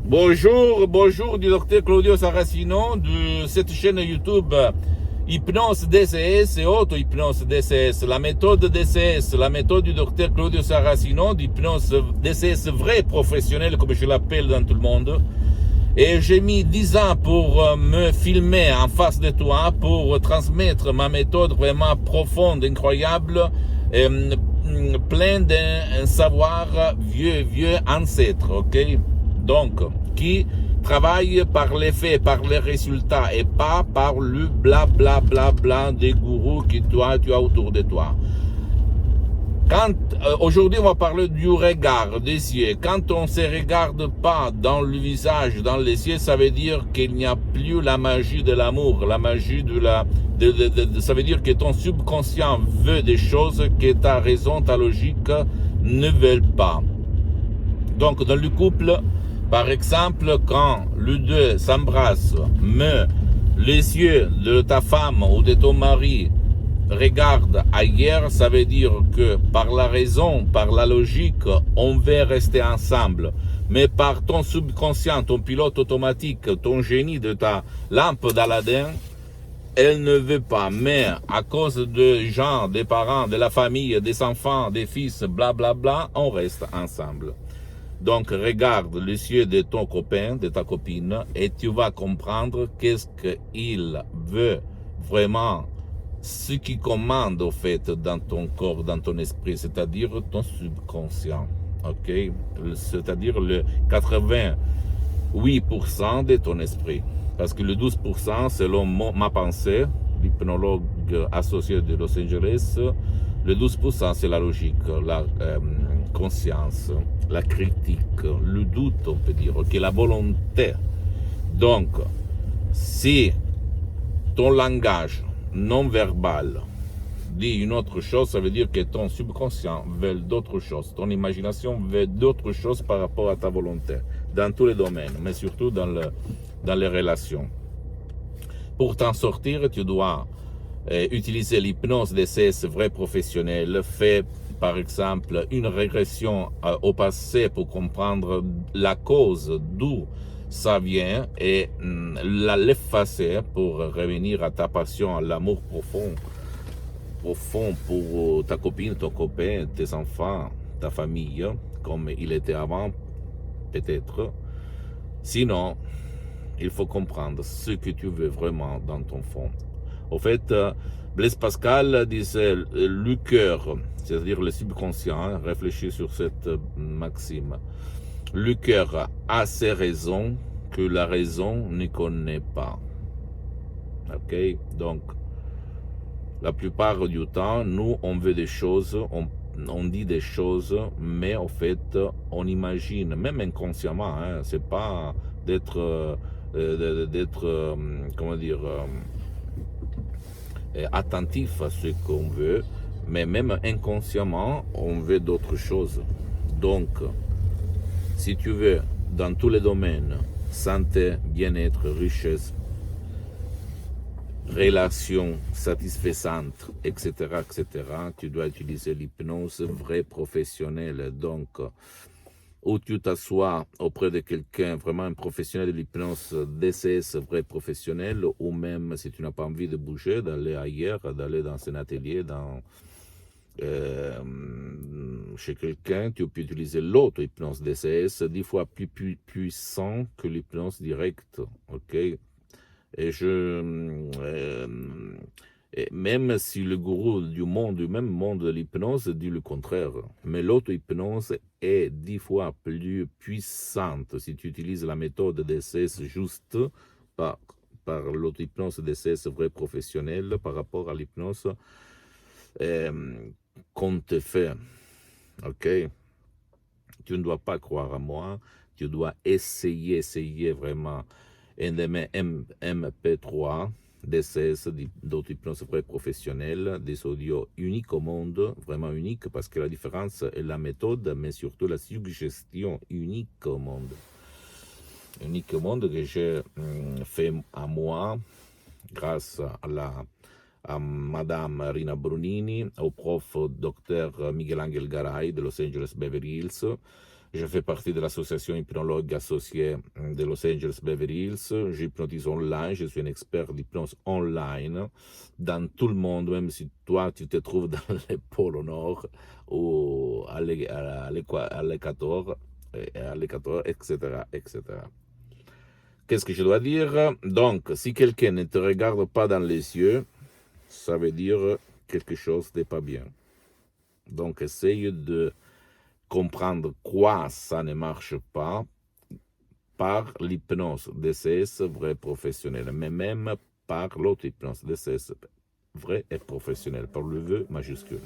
Bonjour du docteur Claudio Saracino de cette chaîne YouTube Hypnose DCS et Auto-Hypnose DCS. La méthode DCS, la méthode du docteur Claudio Saracino d'hypnose DCS vrai professionnel comme je l'appelle dans tout le monde. Et j'ai mis 10 ans pour me filmer en face de toi, pour transmettre ma méthode vraiment profonde, incroyable, plein d'un savoir vieux ancêtre, ok? Donc, qui travaille par les faits, par les résultats et pas par le bla des gourous que toi, tu as autour de toi. Aujourd'hui, on va parler du regard des yeux. Quand on ne se regarde pas dans le visage, dans les yeux, ça veut dire qu'il n'y a plus la magie de l'amour, la magie ça veut dire que ton subconscient veut des choses que ta raison, ta logique ne veulent pas. Donc, dans le couple, par exemple, quand les deux s'embrassent, mais les yeux de ta femme ou de ton mari regardent ailleurs, ça veut dire que par la raison, par la logique, on veut rester ensemble. Mais par ton subconscient, ton pilote automatique, ton génie de ta lampe d'Aladin, elle ne veut pas. Mais à cause des gens, des parents, de la famille, des enfants, des fils, on reste ensemble. Donc, regarde les yeux de ton copain, de ta copine, et tu vas comprendre qu'est-ce qu'il veut vraiment, ce qui commande au fait dans ton corps, dans ton esprit, c'est-à-dire ton subconscient, ok? C'est-à-dire le 88% de ton esprit. Parce que le 12%, selon ma pensée, l'hypnologue associé de Los Angeles, le 12% c'est la logique, la conscience, la critique, le doute, on peut dire, ok, la volonté. Donc, si ton langage non verbal dit une autre chose, ça veut dire que ton subconscient veut d'autres choses, ton imagination veut d'autres choses par rapport à ta volonté, dans tous les domaines, mais surtout dans les relations. Pour t'en sortir, tu dois utiliser l'hypnose DCS vrai professionnel, fait par exemple une régression au passé pour comprendre la cause d'où ça vient et l'effacer pour revenir à ta passion, à l'amour profond pour ta copine, ton copain, tes enfants, ta famille, comme il était avant, peut-être. Sinon, il faut comprendre ce que tu veux vraiment dans ton fond. Au fait, Blaise Pascal disait le cœur, c'est-à-dire le subconscient, réfléchis sur cette maxime. Le cœur a ses raisons que la raison ne connaît pas. Ok? Donc, la plupart du temps, nous, on veut des choses, on dit des choses, mais en fait, on imagine, même inconsciemment, hein, c'est pas d'être comment dire, attentif à ce qu'on veut, mais même inconsciemment, on veut d'autres choses. Donc, si tu veux, dans tous les domaines, santé, bien-être, richesse, relations satisfaisantes, etc., tu dois utiliser l'hypnose vraie professionnelle. Donc, où tu t'assois auprès de quelqu'un, vraiment un professionnel de l'hypnose DCS vrai professionnel, ou même si tu n'as pas envie de bouger, d'aller ailleurs, d'aller dans un atelier, chez quelqu'un, tu peux utiliser l'auto-hypnose DCS, 10 fois plus puissant que l'hypnose directe, ok? Et même si le gourou du même monde de l'hypnose dit le contraire, mais l'auto-hypnose est 10 fois plus puissante si tu utilises la méthode DCS juste par l'auto-hypnose DCS vrai professionnel par rapport à l'hypnose qu'on te fait. Ok? Tu ne dois pas croire à moi, tu dois essayer vraiment. NDM MP3, DCS, d'auto-hypnose vrai professionnelle, des audios uniques au monde, vraiment uniques, parce que la différence est la méthode, mais surtout la suggestion unique au monde. Unique au monde que j'ai fait à moi, grâce à Madame Rina Brunini, au prof Dr Miguel Angel Garay de Los Angeles Beverly Hills, Je fais partie de l'association hypnologue associée de Los Angeles Beverly Hills. J'hypnotise online, je suis un expert d'hypnose online dans tout le monde, même si toi tu te trouves dans le pôle Nord ou à l'Équateur, etc., etc. Qu'est-ce que je dois dire? Donc, si quelqu'un ne te regarde pas dans les yeux, ça veut dire quelque chose n'est pas bien. Donc, essaye de comprendre quoi ça ne marche pas par l'hypnose DCS vrai professionnel, mais même par l'autre hypnose DCS vrai et professionnel, par le V majuscule.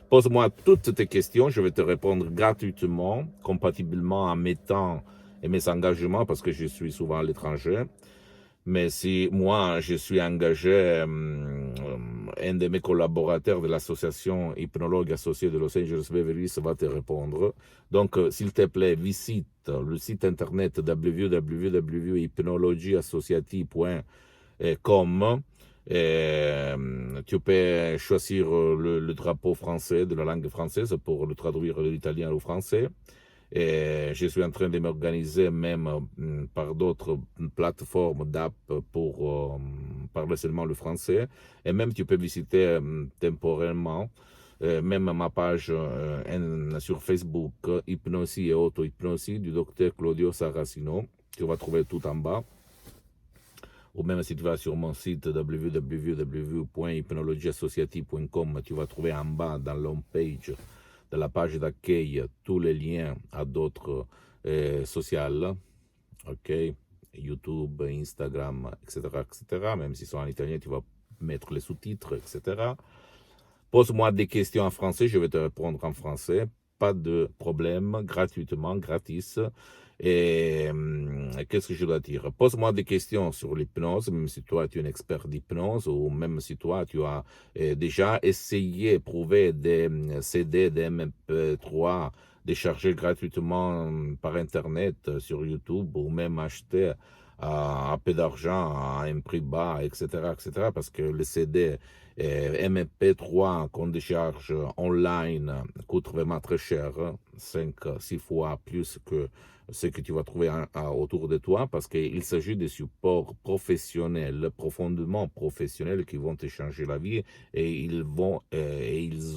Pose-moi toutes tes questions, je vais te répondre gratuitement, compatiblement à mes temps et mes engagements, parce que je suis souvent à l'étranger. Mais si moi, je suis engagé, un de mes collaborateurs de l'association hypnologue associée de Los Angeles Beverly Hills va te répondre. Donc, s'il te plaît, visite le site internet www.hypnologieassociative.com. Tu peux choisir le drapeau français de la langue française pour le traduire de l'italien au français. Et je suis en train de m'organiser même par d'autres plateformes d'app pour parler seulement le français. Et même tu peux visiter temporairement même ma page sur Facebook, Hypnosie et Auto-Hypnosie du docteur Claudio Saracino. Tu vas trouver tout en bas. Ou même si tu vas sur mon site www.hypnologieassociative.com, tu vas trouver en bas dans l'home page de la page d'accueil tous les liens à d'autres sociales, ok, YouTube, Instagram, etc., etc. Même s'ils sont en italien, tu vas mettre les sous-titres, etc. Pose-moi des questions en français, je vais te répondre en français. Pas de problème, gratuitement, gratis. Et qu'est-ce que je dois dire? Pose-moi des questions sur l'hypnose, même si toi tu es un expert d'hypnose, ou même si toi tu as déjà essayé, prouvé des CD, des MP3, décharger gratuitement par Internet, sur YouTube, ou même acheter à peu d'argent, à un prix bas, etc., etc., parce que le CD MP3 qu'on décharge online coûte vraiment très cher, 5-6 fois plus que ce que tu vas trouver autour de toi, parce qu'il s'agit de supports professionnels, profondément professionnels, qui vont te changer la vie, et ils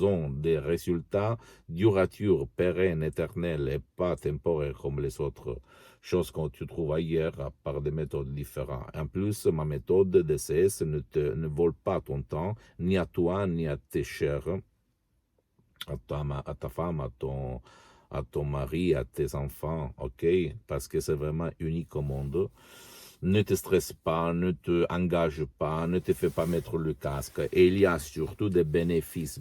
ont des résultats duratures, pérennes, éternels, et pas temporaires comme les autres choses que tu trouves ailleurs par des méthodes différentes. En plus, ma méthode DCS ne vole pas ton temps, ni à toi, ni à tes chers, à ta femme, à ton mari, à tes enfants, ok? Parce que c'est vraiment unique au monde. Ne te stresse pas, ne te engage pas, ne te fais pas mettre le casque. Et il y a surtout des bénéfices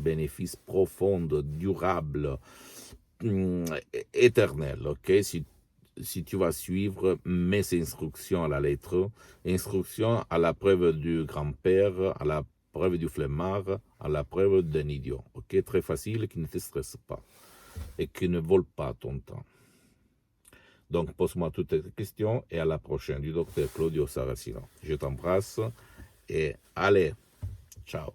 profonds, durables, éternels, ok? Si tu vas suivre mes instructions à la lettre, instructions à la preuve du grand-père, à la preuve du flemmard, à la preuve d'un idiot. Ok, très facile, qui ne te stresse pas et qui ne vole pas ton temps. Donc, pose-moi toutes tes questions et à la prochaine du docteur Claudio Saracino. Je t'embrasse et allez, ciao.